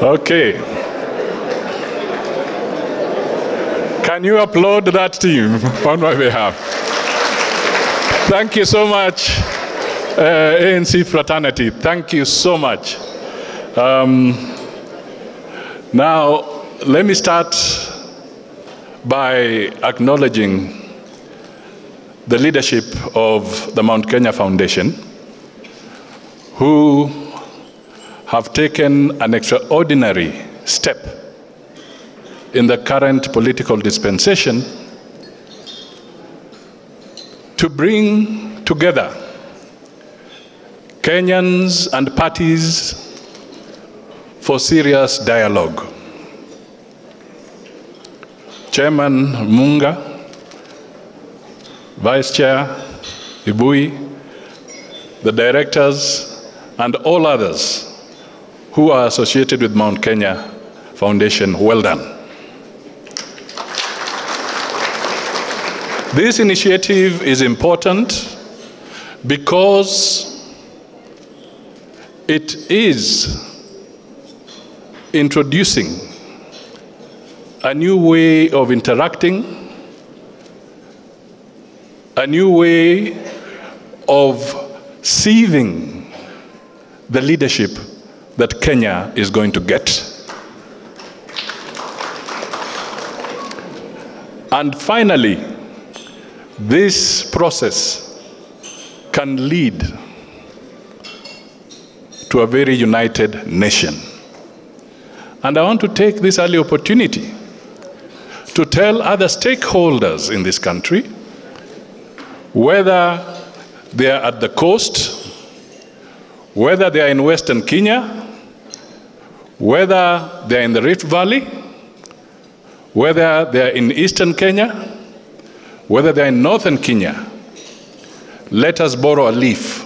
Okay. Can you applaud that team on my behalf? Thank you so much, ANC fraternity. Thank you so much. Now, let me start by acknowledging the leadership of the Mount Kenya Foundation, who have taken an extraordinary step in the current political dispensation to bring together Kenyans and parties for serious dialogue. Chairman Munga, Vice Chair Ibui, the directors, and all others who are associated with Mount Kenya Foundation, well done. This initiative is important because it is introducing a new way of interacting, a new way of sieving the leadership that Kenya is going to get. And finally, this process can lead to a very united nation. And I want to take this early opportunity to tell other stakeholders in this country, whether they are at the coast, whether they are in Western Kenya, whether they are in the Rift Valley, whether they are in Eastern Kenya, whether they are in Northern Kenya, let us borrow a leaf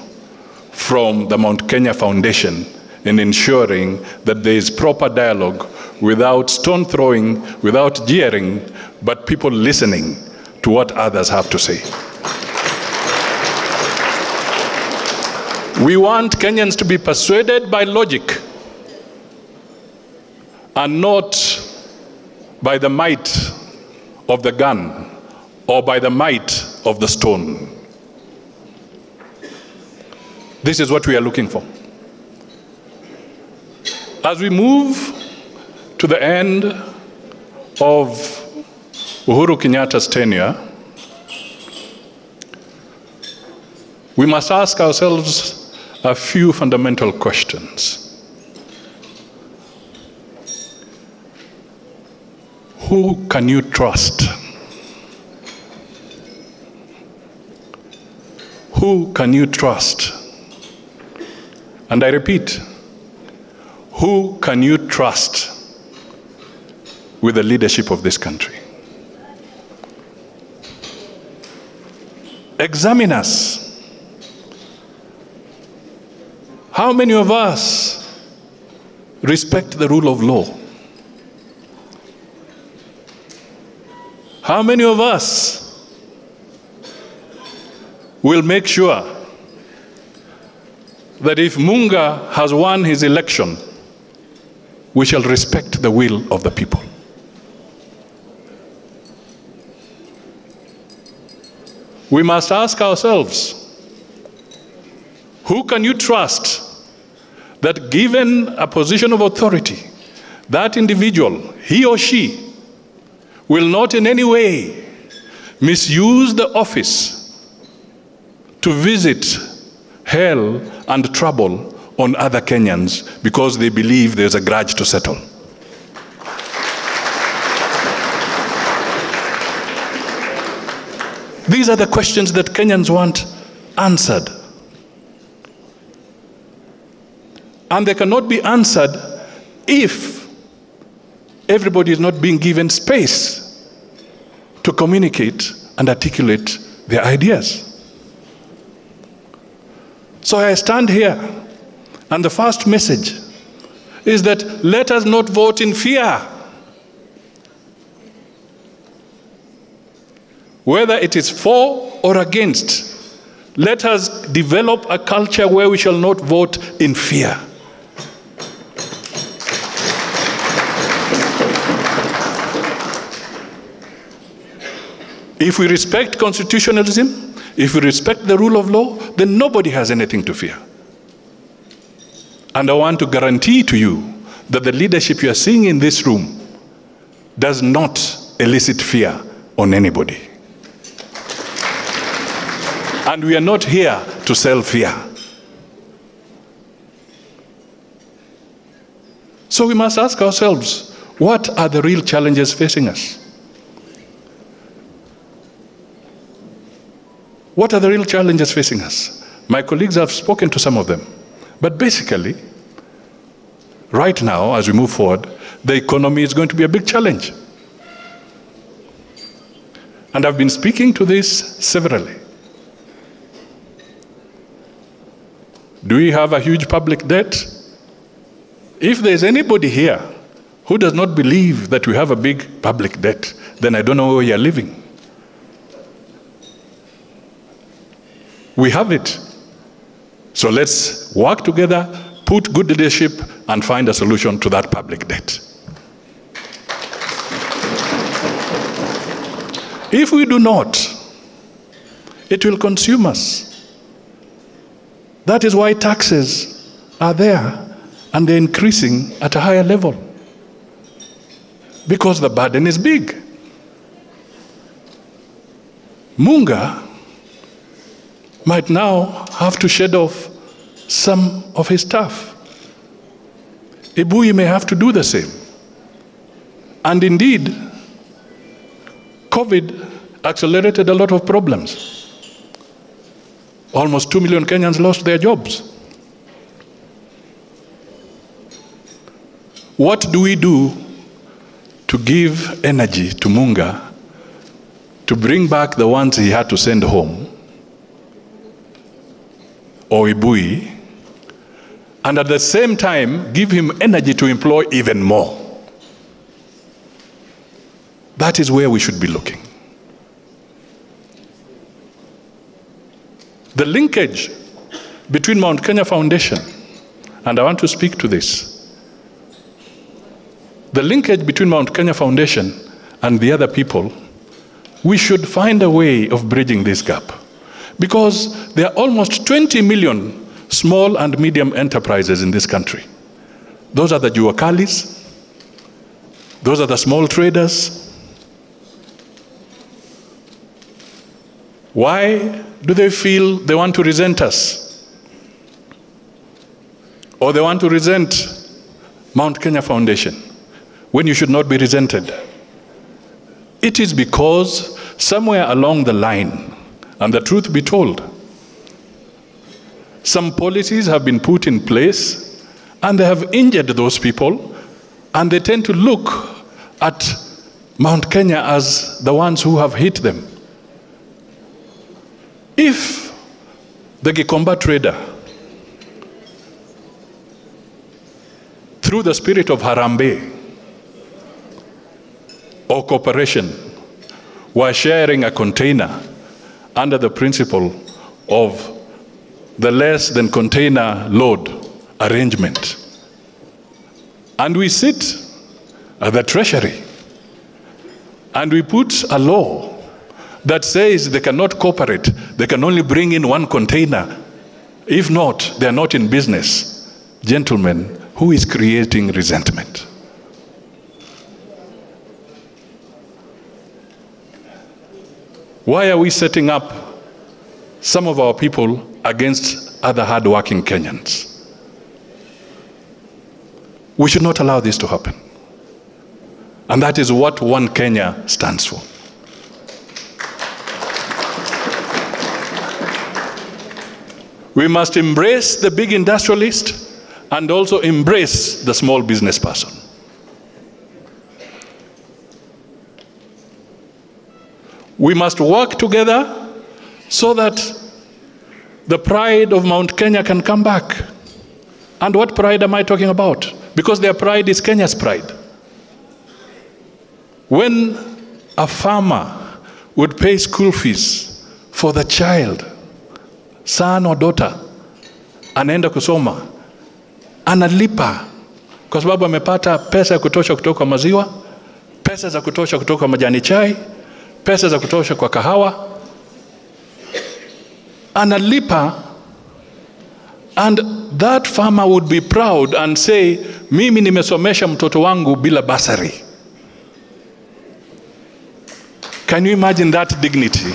from the Mount Kenya Foundation in ensuring that there is proper dialogue without stone throwing, without jeering, but people listening to what others have to say. We want Kenyans to be persuaded by logic and not by the might of the gun or by the might of the stone. This is what we are looking for. As we move to the end of Uhuru Kenyatta's tenure, we must ask ourselves a few fundamental questions. Who can you trust? Who can you trust? And I repeat, who can you trust with the leadership of this country? Examine us. How many of us respect the rule of law? How many of us will make sure that if Munga has won his election, we shall respect the will of the people? We must ask ourselves, who can you trust that given a position of authority, that individual, he or she, will not in any way misuse the office to visit hell and trouble on other Kenyans because they believe there's a grudge to settle? These are the questions that Kenyans want answered. And they cannot be answered if everybody is not being given space to communicate and articulate their ideas. So I stand here, and the first message is that let us not vote in fear. Whether it is for or against, let us develop a culture where we shall not vote in fear. If we respect constitutionalism, if we respect the rule of law, then nobody has anything to fear. And I want to guarantee to you that the leadership you are seeing in this room does not elicit fear on anybody. And we are not here to sell fear. So we must ask ourselves, what are the real challenges facing us? What are the real challenges facing us? My colleagues have spoken to some of them. But basically, right now, as we move forward, the economy is going to be a big challenge. And I've been speaking to this severally. Do we have a huge public debt? If there's anybody here who does not believe that we have a big public debt, then I don't know where you're living. We have it. So let's work together, put good leadership, and find a solution to that public debt. If we do not, it will consume us. That is why taxes are there, and they're increasing at a higher level. Because the burden is big. Munga might now have to shed off some of his staff. Ibui may have to do the same. And indeed, COVID accelerated a lot of problems. Almost 2 million Kenyans lost their jobs. What do we do to give energy to Munga to bring back the ones he had to send home, or Ibui, and at the same time give him energy to employ even more? That is where we should be looking. The linkage between Mount Kenya Foundation, and I want to speak to this, the linkage between Mount Kenya Foundation and the other people, we should find a way of bridging this gap. Because there are almost 20 million small and medium enterprises in this country. Those are the juakalis, those are the small traders. Why do they feel they want to resent us? Or they want to resent Mount Kenya Foundation when you should not be resented? It is because somewhere along the line, and the truth be told, some policies have been put in place and they have injured those people, and they tend to look at Mount Kenya as the ones who have hit them. If the Gikomba trader, through the spirit of Harambee or cooperation, were sharing a container under the principle of the less than container load arrangement, and we sit at the Treasury and we put a law that says they cannot cooperate, they can only bring in one container. If not, they are not in business. Gentlemen, who is creating resentment? Why are we setting up some of our people against other hard-working Kenyans? We should not allow this to happen. And that is what One Kenya stands for. We must embrace the big industrialist and also embrace the small business person. We must work together so that the pride of Mount Kenya can come back. And what pride am I talking about? Because their pride is Kenya's pride. When a farmer would pay school fees for the child, son or daughter, anaenda kusoma, analipa kwa sababu amepata pesa ya kutosha kutoka maziwa, pesa za kutosha kutoka majani chai, pesa za kutosha kwa kahawa, analipa, and that farmer would be proud and say, mimi nimesomesha mtoto wangu bila bursary. Can you imagine that dignity?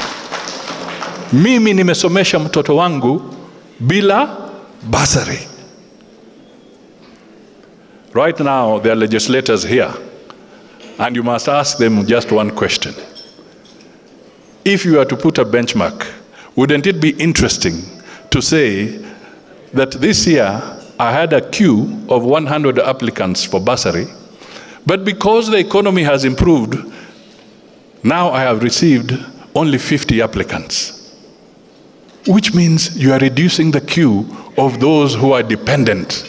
Mimi nimesomesha mtoto wangu bila bursary. Right now, there are legislators here, and you must ask them just one question. If you were to put a benchmark, wouldn't it be interesting to say that this year I had a queue of 100 applicants for bursary, but because the economy has improved, now I have received only 50 applicants, which means you are reducing the queue of those who are dependent.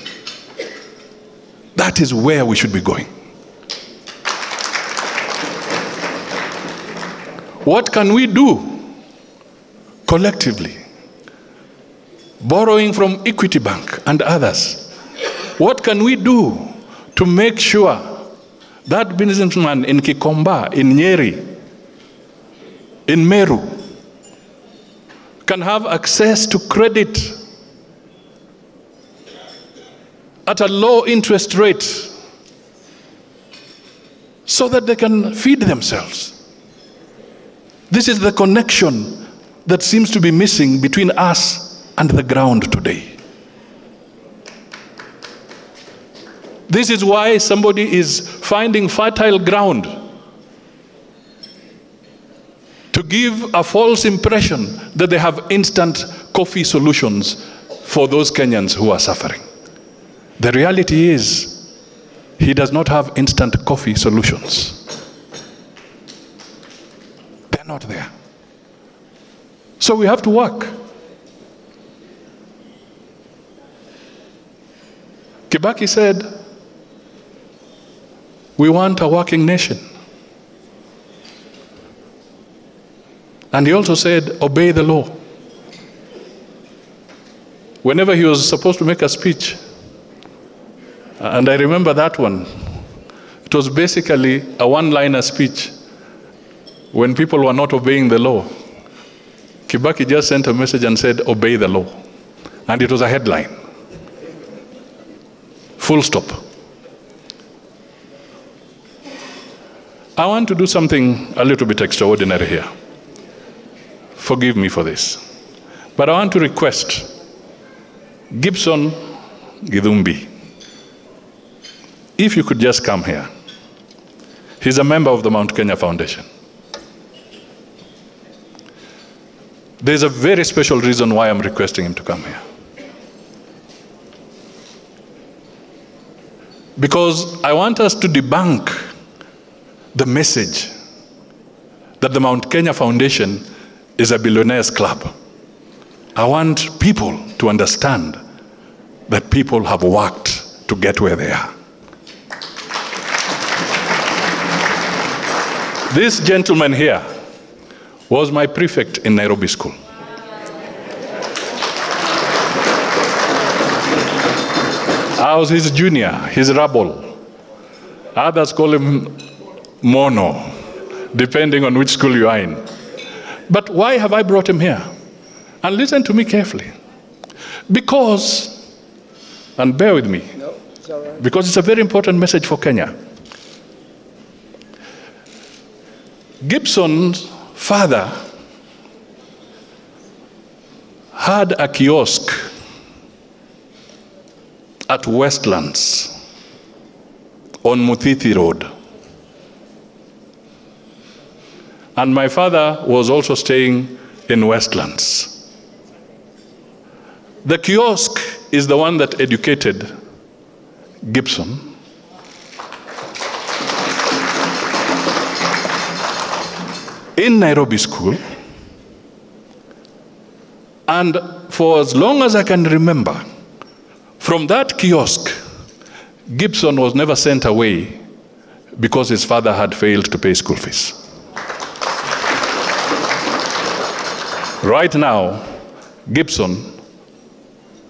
That is where we should be going. What can we do collectively? Borrowing from Equity Bank and others. What can we do to make sure that businessman in Kikomba, in Nyeri, in Meru, can have access to credit at a low interest rate so that they can feed themselves? This is the connection that seems to be missing between us and the ground today. This is why somebody is finding fertile ground to give a false impression that they have instant coffee solutions for those Kenyans who are suffering. The reality is, he does not have instant coffee solutions. They're not there. So we have to work. Kibaki said, we want a working nation. And he also said, obey the law. Whenever he was supposed to make a speech, and I remember that one, it was basically a one-liner speech when people were not obeying the law. Kibaki just sent a message and said, obey the law. And it was a headline. Full stop. I want to do something a little bit extraordinary here. Forgive me for this. But I want to request Gibson Githumbi, if you could just come here. He's a member of the Mount Kenya Foundation. There's a very special reason why I'm requesting him to come here. Because I want us to debunk the message that the Mount Kenya Foundation is a billionaires club. I want people to understand that people have worked to get where they are. This gentleman here was my prefect in Nairobi school. I was his junior, his rebel. Others call him Mono, depending on which school you are in. But why have I brought him here? And listen to me carefully. Because, and bear with me, no, it's all right. Because it's a very important message for Kenya. Gibson's father had a kiosk at Westlands on Muthithi Road. And my father was also staying in Westlands. The kiosk is the one that educated Gibson. In Nairobi school, and for as long as I can remember, from that kiosk, Gibson was never sent away because his father had failed to pay school fees. Right now, Gibson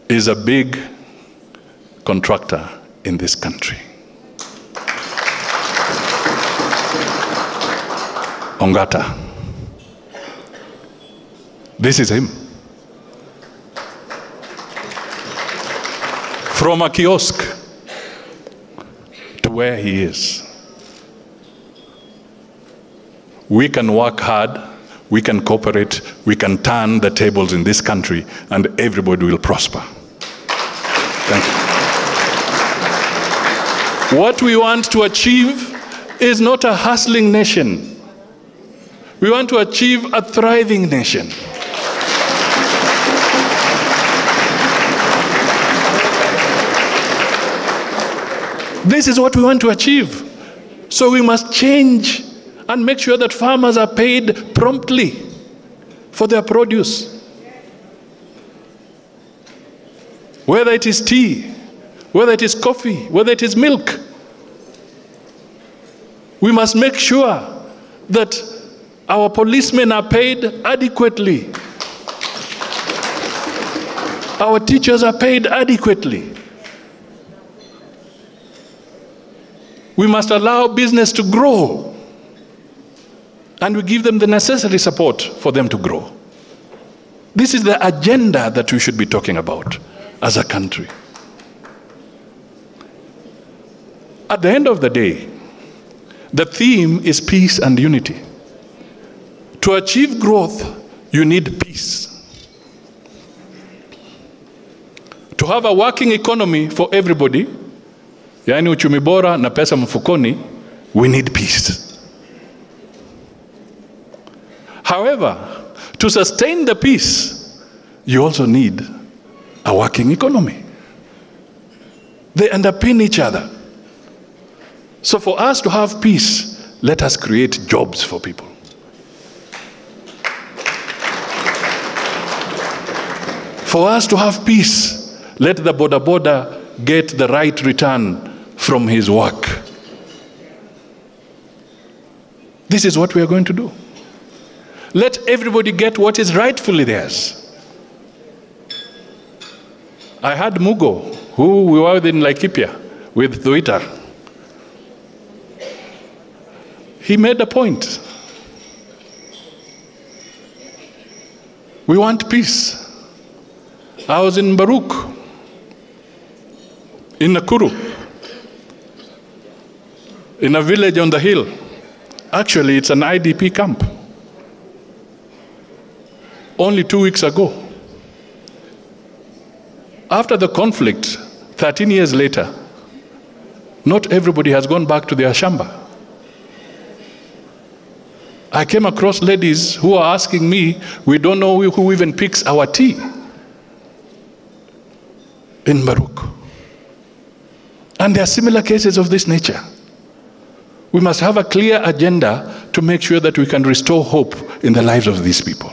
is a big contractor in this country. Ongata. This is him. From a kiosk to where he is. We can work hard, we can cooperate, we can turn the tables in this country, and everybody will prosper. Thank you. What we want to achieve is not a hustling nation. We want to achieve a thriving nation. This is what we want to achieve. So we must change and make sure that farmers are paid promptly for their produce. Whether it is tea, whether it is coffee, whether it is milk. We must make sure that our policemen are paid adequately. Our teachers are paid adequately. We must allow business to grow, and we give them the necessary support for them to grow. This is the agenda that we should be talking about as a country. At the end of the day, the theme is peace and unity. To achieve growth, you need peace. To have a working economy for everybody, yani uchumi bora na pesa mfukoni, we need peace. However, to sustain the peace, you also need a working economy. They underpin each other. So for us to have peace, let us create jobs for people. For us to have peace, let the boda get the right return from his work. This is what we are going to do. Let everybody get what is rightfully theirs. I had Mugo, who we were in Laikipia with Twitter. He made a point. We want peace. I was in Baruch, in Nakuru, in a village on the hill. Actually, it's an IDP camp. Only 2 weeks ago. After the conflict, 13 years later, not everybody has gone back to their shamba. I came across ladies who are asking me, we don't know who even picks our tea in Baruch. And there are similar cases of this nature. We must have a clear agenda to make sure that we can restore hope in the lives of these people.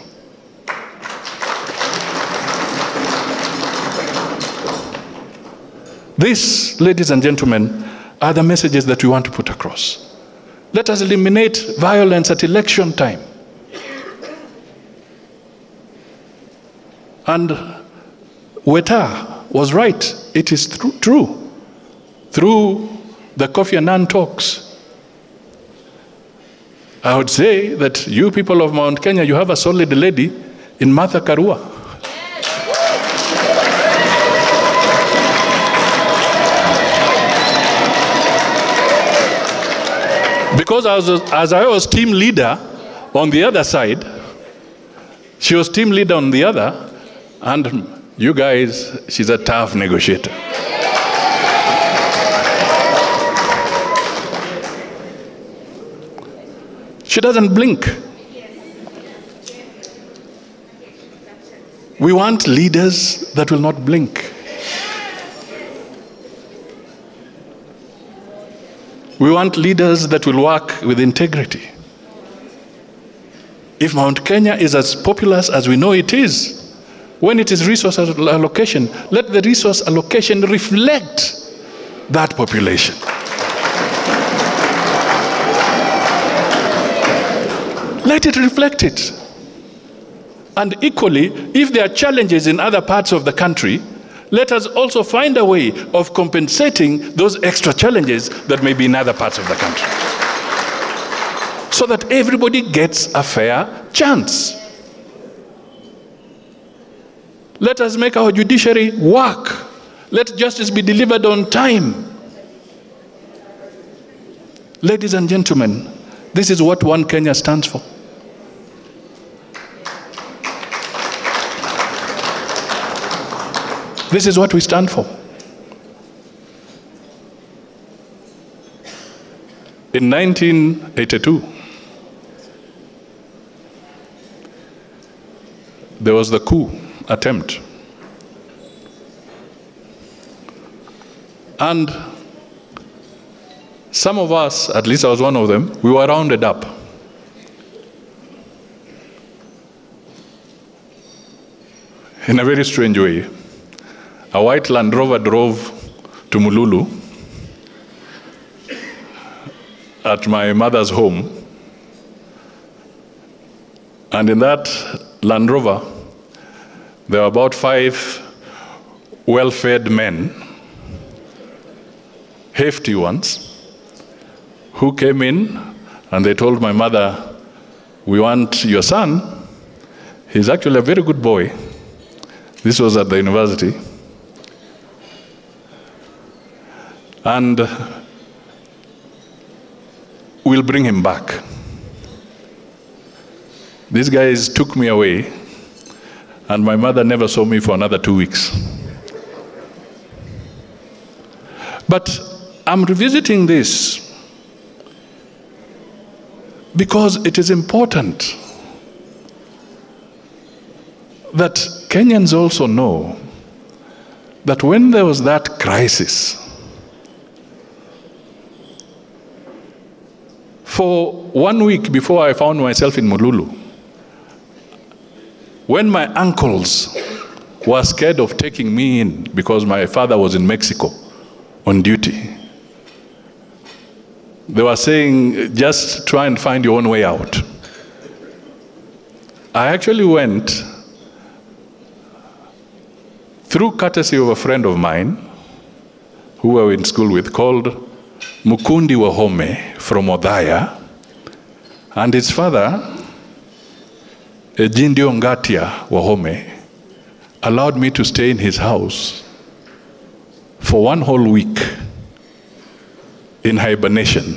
These, ladies and gentlemen, are the messages that we want to put across. Let us eliminate violence at election time. And Weta was right. It is true. Through the Kofi Annan talks, I would say that you people of Mount Kenya, you have a solid lady in Martha Karua. Because as I was team leader on the other side, she was team leader on the other, and you guys, she's a tough negotiator. She doesn't blink. We want leaders that will not blink. We want leaders that will work with integrity. If Mount Kenya is as populous as we know it is, when it is resource allocation, let the resource allocation reflect that population. Let it reflect it. And equally, if there are challenges in other parts of the country, let us also find a way of compensating those extra challenges that may be in other parts of the country, so that everybody gets a fair chance. Let us make our judiciary work. Let justice be delivered on time. Ladies and gentlemen, this is what One Kenya stands for. This is what we stand for. In 1982, there was the coup attempt. And some of us, at least I was one of them, we were rounded up. In a very strange way. A white Land Rover drove to Mululu at my mother's home. And in that Land Rover, there were about 5 well-fed men, hefty ones, who came in and they told my mother, we want your son. He's actually a very good boy. This was at the university. And we'll bring him back. These guys took me away, and my mother never saw me for another 2 weeks. But I'm revisiting this because it is important that Kenyans also know that when there was that crisis, for 1 week before I found myself in Mululu, when my uncles were scared of taking me in because my father was in Mexico on duty, they were saying, just try and find your own way out. I actually went through courtesy of a friend of mine who we were in school with, called Mukundi Wahome from Odhaya, and his father, Ejindio Ngatia Wahome, allowed me to stay in his house for 1 whole week in hibernation.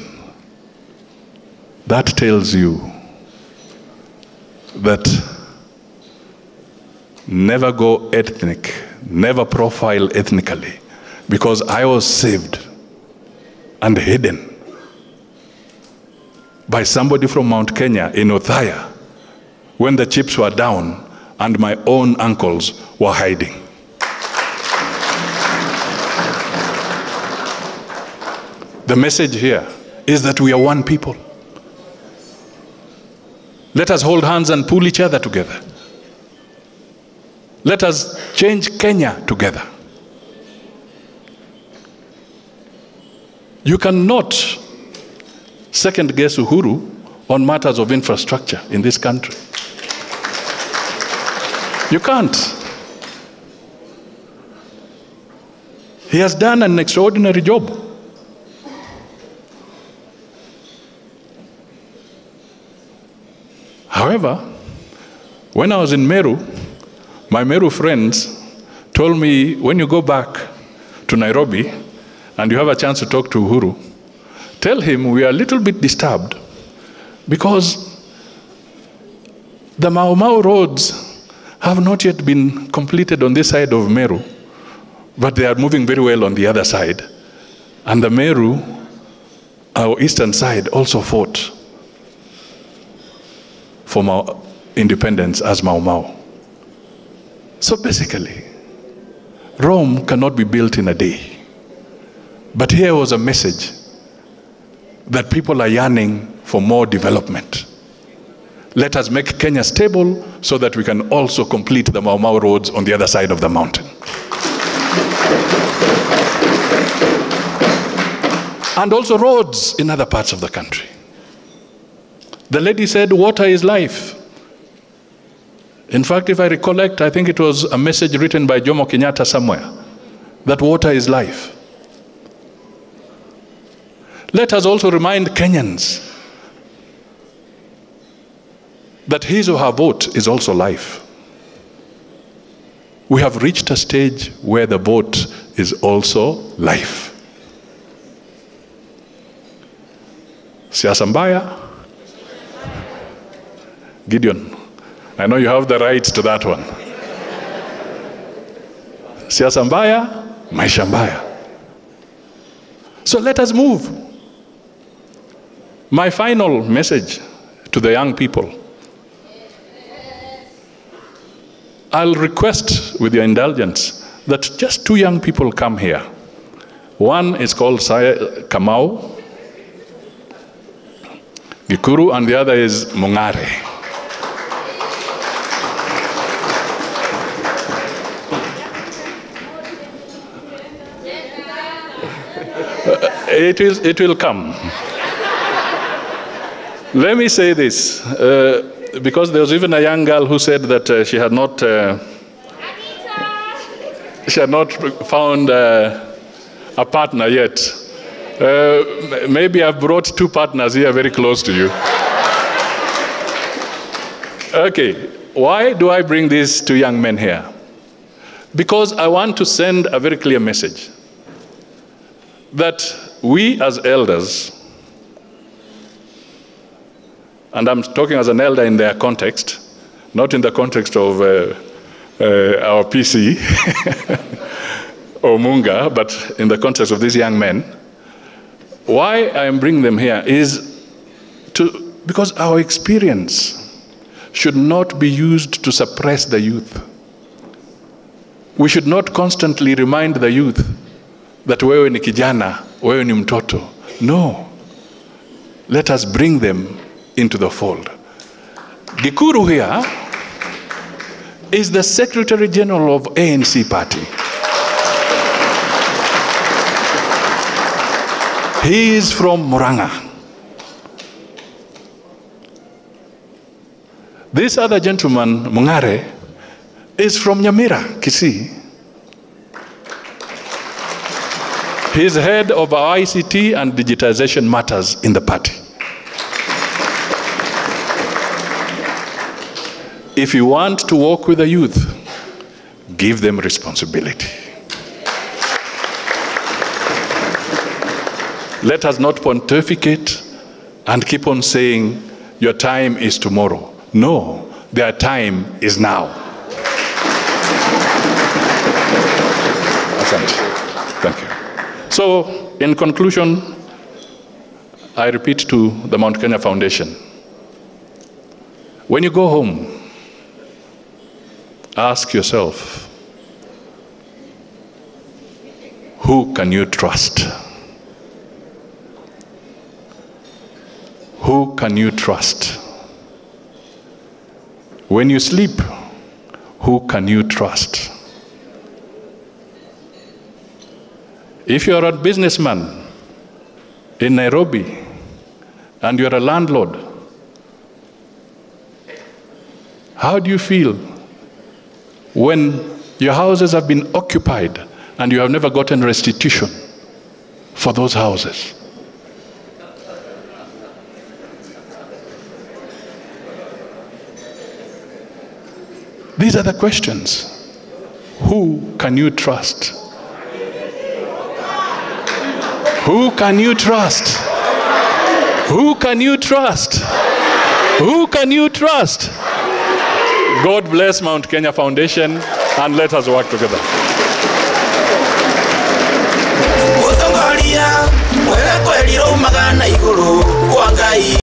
That tells you that never go ethnic, never profile ethnically, because I was saved and hidden by somebody from Mount Kenya in Othaya when the chips were down and my own uncles were hiding. The message here is that we are one people. Let us hold hands and pull each other together. Let us change Kenya together. You cannot second guess Uhuru on matters of infrastructure in this country. You can't. He has done an extraordinary job. However, when I was in Meru, my Meru friends told me, when you go back to Nairobi and you have a chance to talk to Uhuru, tell him we are a little bit disturbed because the Mau Mau roads have not yet been completed on this side of Meru, but they are moving very well on the other side. And the Meru, our eastern side, also fought for our independence as Mau Mau. So basically, Rome cannot be built in a day. But here was a message that people are yearning for more development. Let us make Kenya stable so that we can also complete the Mau Mau roads on the other side of the mountain. And also roads in other parts of the country. The lady said, water is life. In fact, if I recollect, I think it was a message written by Jomo Kenyatta somewhere, that water is life. Let us also remind Kenyans that his or her vote is also life. we have reached a stage where the vote is also life. Siasa mbaya? Gideon, I know you have the rights to that one. Siasa mbaya, maisha mbaya. So let us move. My final message to the young people. I'll request, with your indulgence, that just 2 young people come here. One is called Kamau Gikuru, and the other is Mungare. It will come. Let me say this, because there was even a young girl who said that she had not found a partner yet. Maybe I've brought 2 partners here very close to you. Okay, why do I bring these 2 young men here? Because I want to send a very clear message that we as elders, and I'm talking as an elder in their context, not in the context of our PC or Munga, but in the context of these young men. Why I am bringing them here is because our experience should not be used to suppress the youth. We should not constantly remind the youth that wewe ni kijana, wewe ni mtoto. No. Let us bring them into the fold. Gikuru here is the Secretary General of ANC party. He is from Muranga. This other gentleman, Mungare, is from Nyamira, Kisii. He is head of our ICT and digitization matters in the party. If you want to work with the youth, give them responsibility. Let us not pontificate and keep on saying, your time is tomorrow. No, their time is now. Thank you. So, in conclusion, I repeat to the Mount Kenya Foundation, when you go home, ask yourself, who can you trust? Who can you trust? When you sleep, who can you trust? If you are a businessman in Nairobi and you are a landlord, how do you feel when your houses have been occupied and you have never gotten restitution for those houses? These are the questions. Who can you trust? Who can you trust? Who can you trust? Who can you trust? God bless Mount Kenya Foundation, and let us work together.